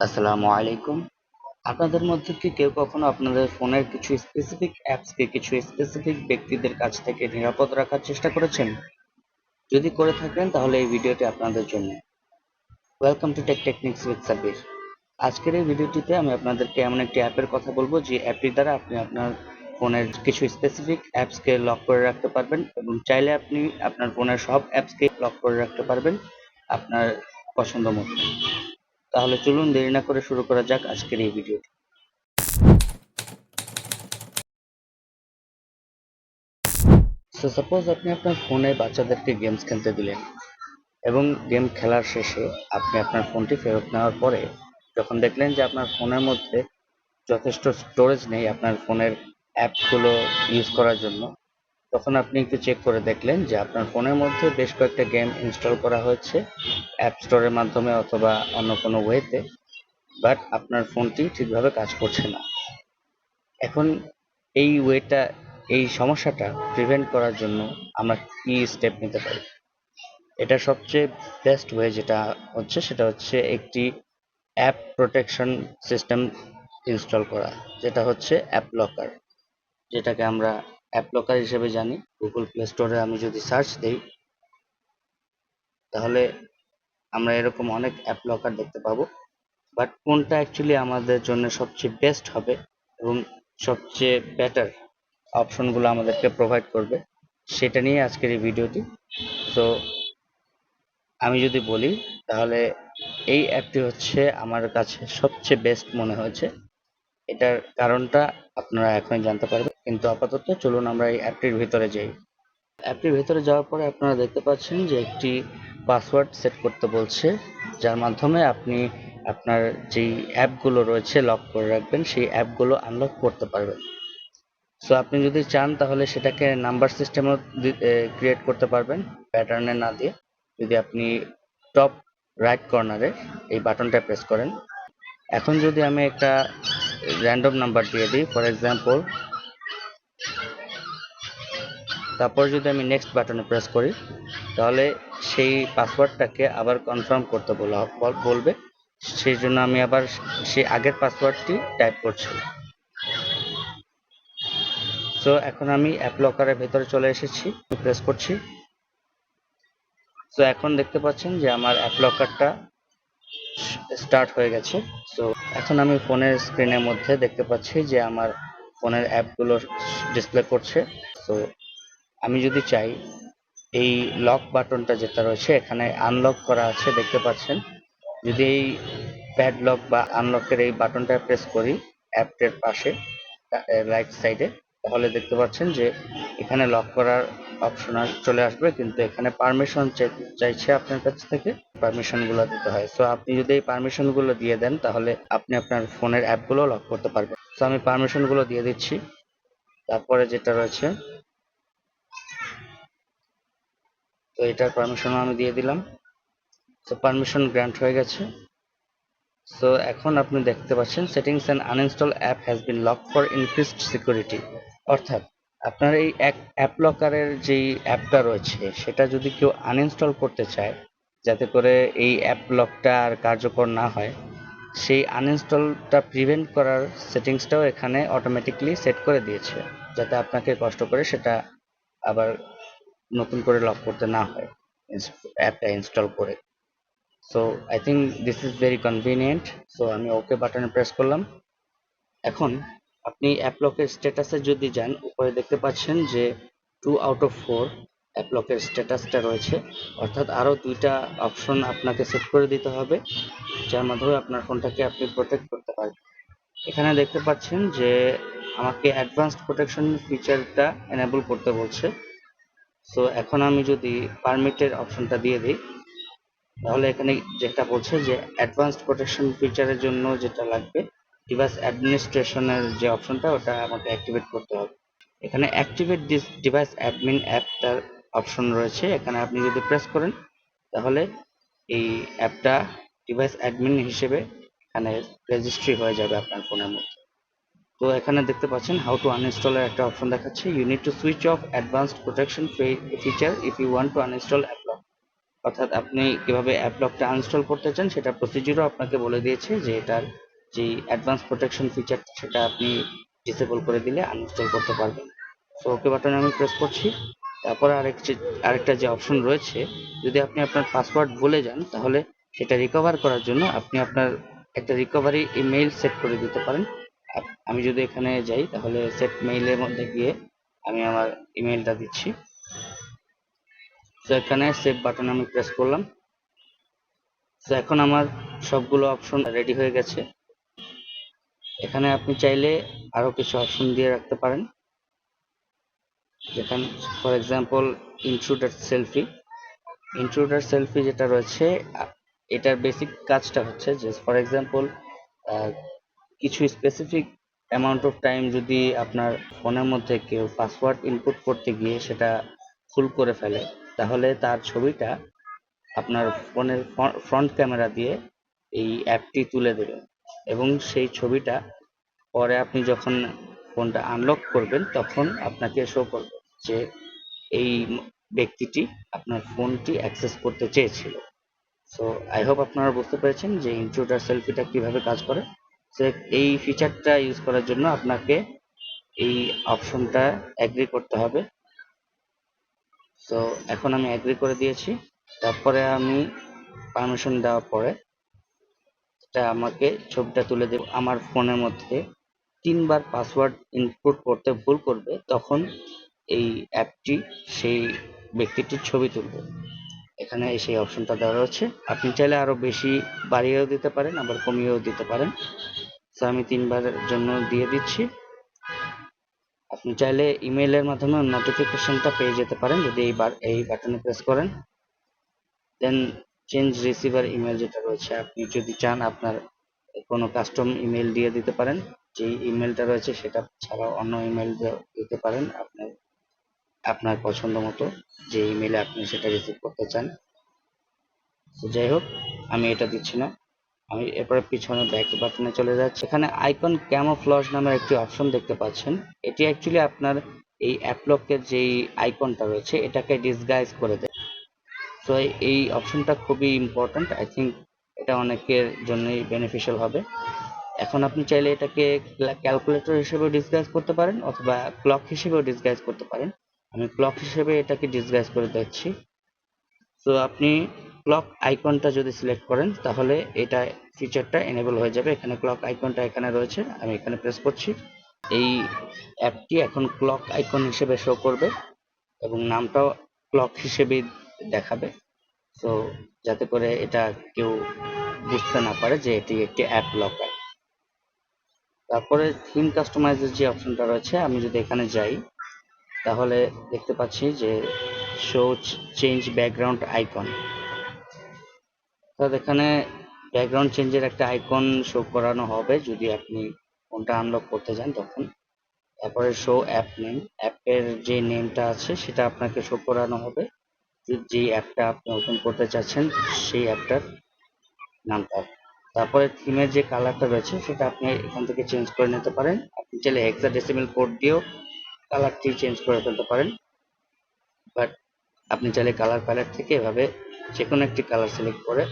আসসালামু আলাইকুম। আপনাদের মধ্যে কি কেউ কখনো আপনাদের ফোনের কিছু স্পেসিফিক অ্যাপসকে কিছু স্পেসিফিক ব্যক্তিদের কাছ থেকে নিরাপদ রাখার চেষ্টা করেছেন? যদি করে থাকেন তাহলে এই ভিডিওটি আপনাদের জন্য। Welcome to Tech Technics with Sabbir. আজকের এই ভিডিওটিতে আমি আপনাদেরকে এমন একটি অ্যাপের কথা বলবো যে অ্যাপটির দ্বারা আপনি আপনার ফোনের কিছু স্পেসিফিক অ্যাপসকে লক করে রাখতে পারবেন এবং চাইলে আপনি আপনার ফোনের সব অ্যাপসকে লক করে রাখতে পারবেন আপনার পছন্দ মতো। তাহলে চলুন দেরি না করে শুরু করা যাক আজকের এই ভিডিওটি। সো সাপোজ আপনি আপনার ফোনে বাচ্চাদেরকে গেমস খেলতে দিলেন এবং গেম খেলার শেষে আপনি আপনার ফোনটি ফেরত নেওয়ার পরে যখন দেখলেন যে আপনার ফোনের মধ্যে যথেষ্ট স্টোরেজ নেই আপনার ফোনের অ্যাপগুলো ইউজ করার জন্য, তখন আপনি একটু চেক করে দেখলেন যে আপনার ফোনের মধ্যে বেশ কয়েকটা গেম ইনস্টল করা হয়েছে অ্যাপ স্টোরের মাধ্যমে অথবা অন্য কোনো ওয়েতে, বাট আপনার ফোনটি ঠিকভাবে কাজ করছে না। এখন এই সমস্যাটা প্রিভেন্ট করার জন্য আমরা কি স্টেপ নিতে পারি? এটা সবচেয়ে বেস্ট ওয়ে যেটা হচ্ছে সেটা হচ্ছে একটি অ্যাপ প্রোটেকশন সিস্টেম ইনস্টল করা, যেটা হচ্ছে অ্যাপ লকার, যেটাকে আমরা অ্যাপ লকার হিসেবে জানি। গুগল প্লে স্টোরে আমি যদি সার্চ দিই তাহলে আমরা এরকম অনেক অ্যাপ লকার দেখতে পাবো, বাট কোনটা অ্যাকচুয়ালি আমাদের জন্য সবচেয়ে বেস্ট হবে এবং সবচেয়ে বেটার অপশনগুলো আমাদেরকে প্রোভাইড করবে সেটা নিয়ে আজকের এই ভিডিওটি। সো আমি যদি বলি তাহলে এই অ্যাপটি হচ্ছে আমার কাছে সবচেয়ে বেস্ট মনে হয়েছে। এটার কারণটা আপনারা এখনই জানতে পারবেন, কিন্তু আপাতত চলুন আমরা এই অ্যাপটির ভিতরে যাই। অ্যাপটির ভেতরে যাওয়ার পরে আপনারা দেখতে পাচ্ছেন যে একটি পাসওয়ার্ড সেট করতে বলছে, যার মাধ্যমে আপনি আপনার যেই অ্যাপগুলো রয়েছে লক করে রাখবেন সেই অ্যাপগুলো আনলক করতে পারবেন। সো আপনি যদি চান তাহলে সেটাকে নাম্বার সিস্টেমও ক্রিয়েট করতে পারবেন প্যাটার্নে না দিয়ে, যদি আপনি টপ রাইট কর্নারে এই বাটনটা প্রেস করেন। এখন যদি আমি একটা র্যান্ডম নাম্বার দিয়ে দিই, ফর এক্সাম্পল, তারপর যদি আমি নেক্সট বাটনে প্রেস করি তাহলে সেই পাসওয়ার্ডটাকে আবার কনফার্ম করতে বলবে। সেই জন্য আমি আবার সেই আগের পাসওয়ার্ডটি টাইপ করছি। সো এখন আমি অ্যাপ লকারের ভেতরে চলে এসেছি, প্রেস করছি। সো এখন দেখতে পাচ্ছেন যে আমার অ্যাপ লকারটা স্টার্ট হয়ে গেছে। সো এখন আমি ফোনের স্ক্রিনের মধ্যে দেখতে পাচ্ছি যে আমার ফোনের অ্যাপগুলো ডিসপ্লে করছে। সো আমি যদি চাই এই লক বাটনটা যেটা রয়েছে এখানে আনলক করা আছে দেখতে পাচ্ছেন, যদি এই প্যাডলক বা আনলকের এই বাটনটা প্রেস করি অ্যাপটের পাশে রাইট সাইডে, তাহলে দেখতে পাচ্ছেন যে এখানে লক করার অপশন চলে আসবে, কিন্তু এখানে পারমিশন চাইছে আপনার কাছ থেকে, পারমিশনগুলো দিতে হয়। সো আপনি যদি এই পারমিশনগুলো দিয়ে দেন তাহলে আপনি আপনার ফোনের অ্যাপগুলো লক করতে পারবেন। সো আমি পারমিশনগুলো দিয়ে দিচ্ছি। তারপরে যেটা রয়েছে, তো এটার পারমিশনও আমি দিয়ে দিলাম। সো পারমিশন গ্র্যান্ট হয়ে গেছে। সো এখন আপনি দেখতে পাচ্ছেন settings and uninstall app has been lock for increased security. অর্থাৎ আপনার এই অ্যাপ লকারের যেই অ্যাপটা রয়েছে সেটা যদি কেউ আনইনস্টল করতে চায় যাতে করে এই অ্যাপ লকটা আর কার্যকর না হয়, সেই আনইনস্টলটা প্রিভেন্ট করার সেটিংসটাও এখানে অটোমেটিকলি সেট করে দিয়েছে, যাতে আপনাকে কষ্ট করে সেটা আবার নতুন করে লক করতে না হয় অ্যাপটা ইনস্টল করে। So I think this is very convenient. So আমি ওকে বাটনে প্রেস করলাম। এখন আপনি অ্যাপ লকের স্ট্যাটাসে যদি যান, উপরে দেখতে পাচ্ছেন যে 2 আউট অফ 4 অ্যাপ লকের স্ট্যাটাসটা রয়েছে, অর্থাৎ আরও 2টা অপশন আপনাকে সেট করে দিতে হবে যার মাধ্যমে আপনার ফোনটাকে আপনি প্রোটেক্ট করতে পারবেন। এখানে দেখতে পাচ্ছেন যে আমাকে অ্যাডভান্সড প্রোটেকশন ফিচারটা এনেবল করতে বলছে। সো এখন আমি যদি পারমিটের অপশনটা দিয়ে দিই তাহলে এখানে যেটা বলছে যে অ্যাডভান্সড প্রোটেকশন ফিচারের জন্য যেটা লাগবে ডিভাইস অ্যাডমিনিস্ট্রেশনের যে অপশনটা ওটা আমাকে অ্যাক্টিভেট করতে হবে। এখানে অ্যাক্টিভেট দিস ডিভাইস অ্যাডমিন অ্যাপটার অপশন রয়েছে, এখানে আপনি যদি প্রেস করেন তাহলে এই অ্যাপটা ডিভাইস অ্যাডমিন হিসেবে এখানে রেজিস্ট্রি হয়ে যাবে আপনার ফোনের মধ্যে। তো এখানে দেখতে পাচ্ছেন হাউ টু আনইনস্টলের একটা অপশন দেখাচ্ছে, you need to switch off advanced protection feature if you want to uninstall app lock. অর্থাৎ আপনি কিভাবে অ্যাপ লকটা আনইনস্টল করতে চান সেটা প্রসিডিউরও আপনাকে বলে দিয়েছে, যে এটার যে অ্যাডভান্স প্রোটেকশন ফিচার সেটা আপনি ডিসেবল করে দিলে আনইনস্টল করতে পারবেন। সো ওকে বাটনে আমি প্রেস করছি। তারপরে আরেকটা যে অপশন রয়েছে, যদি আপনি আপনার পাসওয়ার্ড ভুলে যান তাহলে সেটা রিকভার করার জন্য আপনি আপনার একটা রিকভারি ইমেইল সেট করে দিতে পারেন। আমি যদি এখানে যাই তাহলে সেট মেইলের মধ্যে গিয়ে আমি আমার ইমেইলটা দিচ্ছি। তো এখানে সেভ বাটনে আমি প্রেস করলাম। তো এখন আমার সবগুলো অপশন রেডি হয়ে গেছে। এখানে আপনি চাইলে আরো কিছু অপশন দিয়ে রাখতে পারেন, যেখানে ফর এক্সাম্পল ইন্ট্রুডার সেলফি যেটা রয়েছে, এটার বেসিক কাজটা হচ্ছে যে ফর এক্সাম্পল কিছু স্পেসিফিক অ্যামাউন্ট অফ টাইম যদি আপনার ফোনের মধ্যে কেউ পাসওয়ার্ড ইনপুট করতে গিয়ে সেটা ভুল করে ফেলে, তাহলে তার ছবিটা আপনার ফোনের ফ্রন্ট ক্যামেরা দিয়ে এই অ্যাপটি তুলে দেবে, এবং সেই ছবিটা পরে আপনি যখন ফোনটা আনলক করবেন তখন আপনাকে শো করবে যে এই ব্যক্তিটি আপনার ফোনটি অ্যাক্সেস করতে চেয়েছিল। সো আই হোপ আপনারা বুঝতে পেরেছেন যে ইন্ট্রুডার সেলফিটা কিভাবে কাজ করে। সো এই ফিচারটা ইউজ করার জন্য আপনাকে এই অপশনটা অ্যাগ্রি করতে হবে। সো এখন আমি অ্যাগ্রি করে দিয়েছি। তারপরে আমি পারমিশন দেওয়ার পরে এটা আমাকে ছবিটা তুলে দেব। আমার ফোনের মধ্যে 3 বার পাসওয়ার্ড ইনপুট করতে ভুল করবে তখন এই অ্যাপটি সেই ব্যক্তিটির ছবি তুলবে। এখানে সেই অপশনটা দেওয়া রয়েছে। আপনি চাইলে আরো বেশি বাড়িয়েও দিতে পারেন, আবার কমিয়েও দিতে পারেন। তো আমি 3বারের জন্য দিয়ে দিচ্ছি। আপনি চাইলে ইমেইলের মাধ্যমে নোটিফিকেশনটা পেয়ে যেতে পারেন যদি এই বাটনে প্রেস করেন। দেন চেঞ্জ রিসিভার ইমেল যেটা রয়েছে, আপনি যদি চান আপনার কোনো কাস্টম ইমেল দিয়ে দিতে পারেন। যে ইমেলটা রয়েছে সেটা ছাড়াও অন্য ইমেল দিতে পারেন আপনার আপনার পছন্দ মতো, যে ইমেলে আপনি সেটা রিসিভ করতে চান। তো যাই হোক, আমি এটা দিচ্ছি না। আমি এরপরে পিছনে ব্যাক বাটনে চলে যাচ্ছি। এখানে আইকন ক্যামোফ্লজ নামের একটি অপশন দেখতে পাচ্ছেন। এটি অ্যাকচুয়ালি আপনার এই অ্যাপলকের যেই আইকনটা রয়েছে এটাকে ডিসগাইজ করে দেয়। তো এই অপশনটা খুবই ইম্পর্ট্যান্ট। আই থিঙ্ক এটা অনেকের জন্যই বেনিফিশিয়াল হবে। এখন আপনি চাইলে এটাকে ক্যালকুলেটর হিসেবেও ডিসগাইজ করতে পারেন অথবা ক্লক হিসেবেও ডিসগাইজ করতে পারেন। আমি ক্লক হিসেবে এটাকে ডিসগাইজ করে দিচ্ছি। তো আপনি ক্লক আইকনটা যদি সিলেক্ট করেন তাহলে এটা ফিচারটা এনেবল হয়ে যাবে। এখানে ক্লক আইকনটা এখানে রয়েছে, আমি এখানে প্রেস করছি। এই অ্যাপটি এখন ক্লক আইকন হিসেবে শো করবে এবং নামটাও ক্লক হিসেবেই দেখাবে। তো যাতে করে এটা কেউ বুঝতে না পারে যে এটি একটি অ্যাপ লকার। তারপরে থিম কাস্টমাইজের যে অপশনটা রয়েছে, আমি যদি এখানে যাই তাহলে দেখতে পাচ্ছি যে শো চেঞ্জ ব্যাকগ্রাউন্ড আইকন। অর্থাৎ এখানে ব্যাকগ্রাউন্ড চেঞ্জের একটা আইকন শো করানো হবে যদি আপনি ফোনটা আনলক করতে যান তখন। তারপরে শো অ্যাপ নেম, অ্যাপের যে নেমটা আছে সেটা আপনাকে শো করানো হবে, যে অ্যাপটা আপনি ওপেন করতে চাচ্ছেন সেই অ্যাপটার নামটা। তারপরে থিমের যে কালারটা রয়েছে সেটা আপনি এখান থেকে চেঞ্জ করে নিতে পারেন। আপনি চাইলে হেক্সাডেসিমেল কোড দিয়েও কালারটি চেঞ্জ করে ফেলতে পারেন, বাট আপনি চাইলে কালার প্যালেট থেকে এভাবে যে কোনো একটি কালার সিলেক্ট করে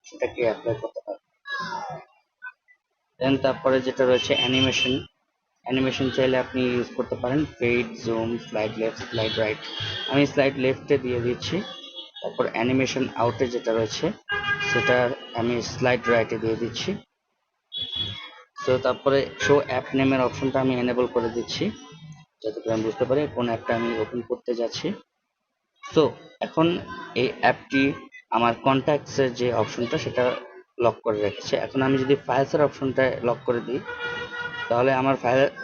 সেটাকে অ্যাপ্লাই করতে পারেন। দেন তারপরে যেটা রয়েছে অ্যানিমেশন চাইলে আপনি ইউজ করতে পারেন fade, zoom, slide left, slide right. আমি স্লাইড লেফটে দিয়ে দিচ্ছি। তারপর অ্যানিমেশন আউটে যেটা রয়েছে সেটা আমি স্লাইড রাইটে দিয়ে দিচ্ছি। তো তারপরে শো অ্যাপ নেমের অপশনটা আমি এনেবল করে দিচ্ছি যাতে করে আমি বুঝতে পারি কোন অ্যাপটা আমি ওপেন করতে যাচ্ছি। তো এখন এই অ্যাপটি আমার কন্ট্যাক্টসের যে অপশনটা সেটা লক করে রেখেছে। এখন আমি যদি ফাইলসের অপশনটা লক করে দিই তাহলে আমার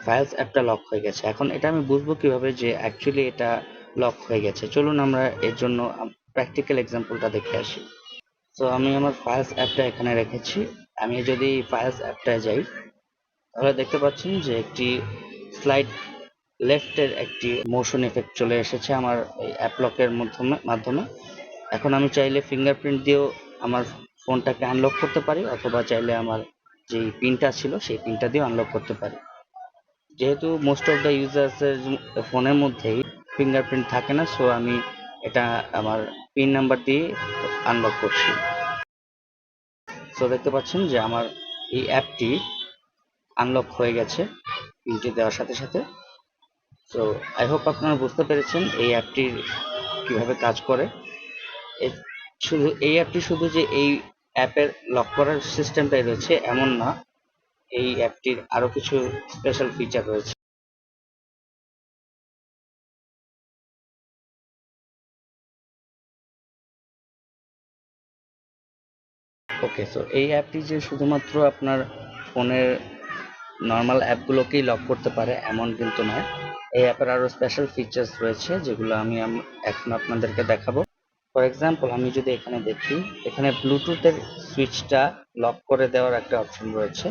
ফাইলস অ্যাপটা লক হয়ে গেছে। এখন এটা আমি বুঝবো কিভাবে যে অ্যাকচুয়ালি এটা লক হয়ে গেছে। চলুন আমরা এর জন্য প্র্যাকটিক্যাল এক্সাম্পলটা দেখে আসি। তো আমি আমার ফাইলস অ্যাপটা এখানে রেখেছি। আমি যদি ফাইলস অ্যাপটায় যাই তাহলে দেখতে পাচ্ছেন যে একটি স্লাইড লেফটের একটি মোশন এফেক্ট চলে এসেছে আমার এই অ্যাপ লকের মাধ্যমে। এখন আমি চাইলে ফিঙ্গারপ্রিন্ট দিয়েও আমার ফোনটাকে আনলক করতে পারি অথবা চাইলে আমার যে পিনটা ছিল সেই পিনটা দিয়েও আনলক করতে পারি। যেহেতু মোস্ট অফ দ্য ইউজার্সের ফোনের মধ্যেই ফিঙ্গারপ্রিন্ট থাকে না, সো আমি এটা আমার পিন নাম্বার দিয়ে আনলক করছি। সো দেখতে পাচ্ছেন যে আমার এই অ্যাপটি আনলক হয়ে গেছে পিনটি দেওয়ার সাথে সাথে। সো আই হোপ আপনারা বুঝতে পেরেছেন এই অ্যাপটি কিভাবে কাজ করে। এই অ্যাপটি শুধু যে এই অ্যাপের লক করার সিস্টেমটাই রয়েছে এমন না, এই অ্যাপটির আরো কিছু স্পেশাল ফিচার রয়েছে। ওকে, সো এই অ্যাপটি যে শুধুমাত্র আপনার ফোনের নর্মাল অ্যাপগুলোকেই লক করতে পারে এমন কিন্তু নয়। এই অ্যাপের আরো স্পেশাল ফিচার্স রয়েছে যেগুলো আমি এখন আপনাদেরকে দেখাবো। ফর এক্সাম্পল আমি যদি এখানে দেখি, এখানে ব্লুটুথের সুইচটা লক করে দেওয়ার একটা অপশন রয়েছে।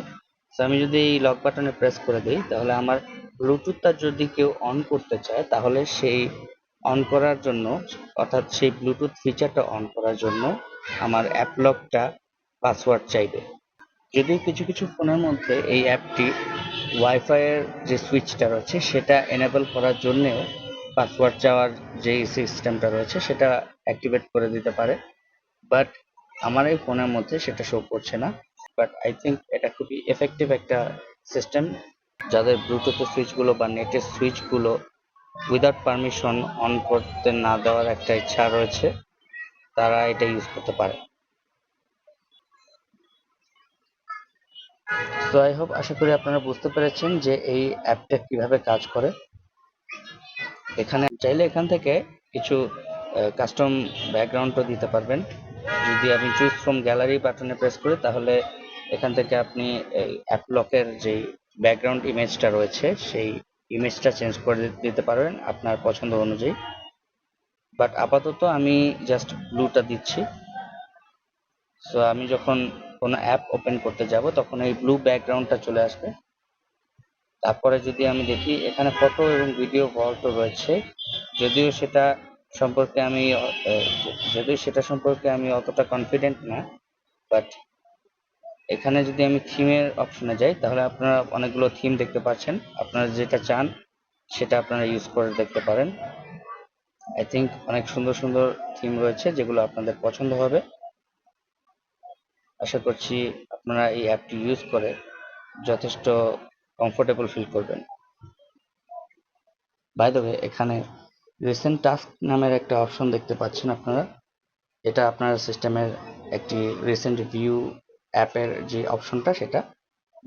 তো আমি যদি এই লক বাটনে প্রেস করে দিই তাহলে আমার ব্লুটুথটা যদি কেউ অন করতে চায় তাহলে সেই অন করার জন্য, অর্থাৎ সেই ব্লুটুথ ফিচারটা অন করার জন্য আমার অ্যাপ লকটা পাসওয়ার্ড চাইবে। যদিও কিছু কিছু ফোনের মধ্যে এই অ্যাপটি ওয়াইফাই এর যে সুইচটা রয়েছে সেটা এনেবল করার জন্যেও পাসওয়ার্ড চাওয়ার যে সিস্টেমটা রয়েছে সেটা অ্যাক্টিভেট করে দিতে পারে, বাট আমার এই ফোনের মধ্যে সেটা শো করছে না। বাট আই থিঙ্ক এটা খুবই এফেক্টিভ একটা সিস্টেম। যাদের ব্লুটুথের সুইচগুলো বা নেটের সুইচগুলো উইদাউট পারমিশন অন করতে না দেওয়ার একটা ইচ্ছা রয়েছে, তারা এটা ইউজ করতে পারে। সো আই হোপ, আশা করি আপনারা বুঝতে পেরেছেন যে এই অ্যাপটা কিভাবে কাজ করে। এখানে চাইলে এখান থেকে কিছু কাস্টম ব্যাকগ্রাউন্ডও দিতে পারবেন। যদি আমি চুজ ফ্রম গ্যালারি বাটনে প্রেস করি তাহলে এখান থেকে আপনি এই অ্যাপ লকের যে ব্যাকগ্রাউন্ড ইমেজটা রয়েছে সেই ইমেজটা চেঞ্জ করে দিতে পারবেন আপনার পছন্দ অনুযায়ী। বাট আপাতত আমি জাস্ট ব্লুটা দিচ্ছি। সো আমি যখন কোনো অ্যাপ ওপেন করতে যাব তখন এই ব্লু ব্যাকগ্রাউন্ডটা চলে আসবে। তারপরে যদি আমি দেখি এখানে ফটো এবং ভিডিও ভল্টও রয়েছে, যদিও সেটা সম্পর্কে আমি অতটা কনফিডেন্ট না। বাট এখানে যদি আমি থিমের অপশনে যাই তাহলে আপনারা অনেকগুলো থিম দেখতে পাচ্ছেন, আপনারা যেটা চান সেটা আপনারা ইউজ করে দেখতে পারেন। আই থিঙ্ক অনেক সুন্দর সুন্দর থিম রয়েছে যেগুলো আপনাদের পছন্দ হবে। আশা করছি আপনারা এই অ্যাপটি ইউজ করে যথেষ্ট কমফোর্টেবল ফিল করবেন। বাই দ্য ওয়ে, এখানে রিসেন্ট টাস্ক নামের একটা অপশন দেখতে পাচ্ছেন আপনারা। এটা আপনার সিস্টেমের একটি রিসেন্ট ভিউ অ্যাপের যে অপশনটা, সেটা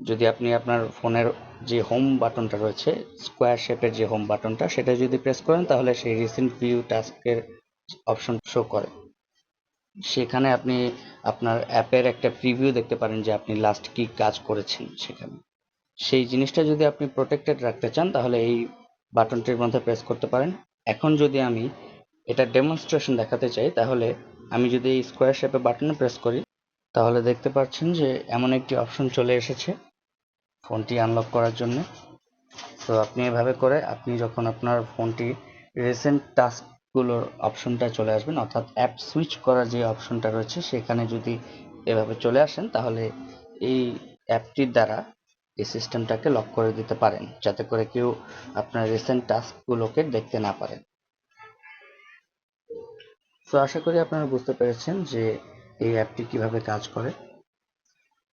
যদি আপনি আপনার ফোনের যে হোম বাটনটা রয়েছে, স্কোয়ার শেপের যে হোম বাটনটা, সেটা যদি প্রেস করেন তাহলে সেই রিসেন্ট ভিউ টাস্কের অপশন শো করে। সেখানে আপনি আপনার অ্যাপের একটা প্রিভিউ দেখতে পারেন যে আপনি লাস্ট কি কাজ করেছেন সেখানে। সেই জিনিসটা যদি আপনি প্রোটেক্টেড রাখতে চান তাহলে এই বাটনটির মধ্যে প্রেস করতে পারেন। এখন যদি আমি এটা ডেমনস্ট্রেশন দেখাতে চাই তাহলে আমি যদি এই স্কোয়ার শেপে বাটনে প্রেস করি তাহলে দেখতে পাচ্ছেন যে এমন একটি অপশন চলে এসেছে ফোনটি আনলক করার জন্য। তো আপনি এভাবে করে আপনি যখন আপনার ফোনটি রিসেন্ট টাস্কগুলোর অপশনটা চলে আসবেন, অর্থাৎ অ্যাপ সুইচ করার যে অপশনটা রয়েছে সেখানে যদি এভাবে চলে আসেন তাহলে এই অ্যাপটির দ্বারা এই সিস্টেমটাকে লক করে দিতে পারেন যাতে করে কেউ আপনার রিসেন্ট টাস্কগুলোকে দেখতে না পারেন। তো আশা করি আপনারা বুঝতে পেরেছেন যে এই অ্যাপটি কিভাবে কাজ করে।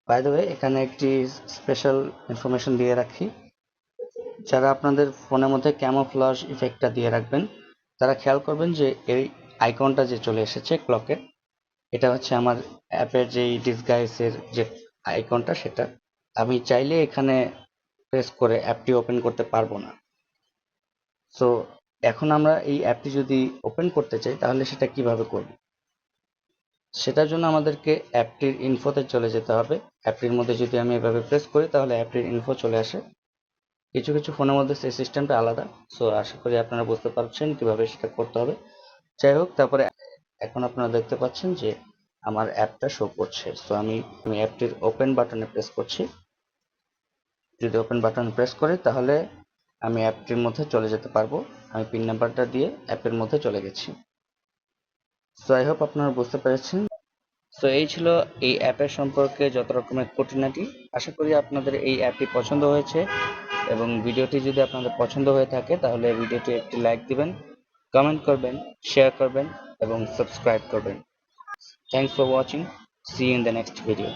বাই দ্য ওয়ে, এখানে একটি স্পেশাল ইনফরমেশন দিয়ে রাখি। যারা আপনাদের ফোনের মধ্যে ক্যামোফ্লাজ ইফেক্টটা দিয়ে রাখবেন তারা খেয়াল করবেন যে এই আইকনটা যে চলে এসেছে ক্লকের, এটা হচ্ছে আমার অ্যাপের যেই ডিসগাইসের যে আইকনটা, সেটা আমি চাইলে এখানে প্রেস করে অ্যাপটি ওপেন করতে পারবো না। সো এখন আমরা এই অ্যাপটি যদি ওপেন করতে চাই তাহলে সেটা কিভাবে করব? সেটার জন্য আমাদেরকে অ্যাপটির ইনফোতে চলে যেতে হবে। অ্যাপটির মধ্যে যদি আমি এভাবে প্রেস করি তাহলে অ্যাপটির ইনফো চলে আসে। কিছু কিছু ফোনের মধ্যে সেই সিস্টেমটা আলাদা। সো আশা করি আপনারা বুঝতে পারছেন কিভাবে সেটা করতে হবে। যাই হোক, তারপরে এখন আপনারা দেখতে পাচ্ছেন যে আমার অ্যাপটা শো করছে। সো আমি অ্যাপটির ওপেন বাটনে প্রেস করছি। যদি ওপেন বাটনে প্রেস করি তাহলে আমি অ্যাপটির মধ্যে চলে যেতে পারবো। আমি পিন নাম্বারটা দিয়ে অ্যাপের মধ্যে চলে গেছি। সো আই হোপ আপনারা বুঝতে পেরেছেন। সো এই ছিল এই অ্যাপের সম্পর্কে যত রকমের খুঁটিনাটি। আশা করি আপনাদের এই অ্যাপটি পছন্দ হয়েছে এবং ভিডিওটি যদি আপনাদের পছন্দ হয়ে থাকে তাহলে ভিডিওটি একটি লাইক দিবেন, কমেন্ট করবেন, শেয়ার করবেন এবং সাবস্ক্রাইব করবেন। Thanks for watching. See you in the next video.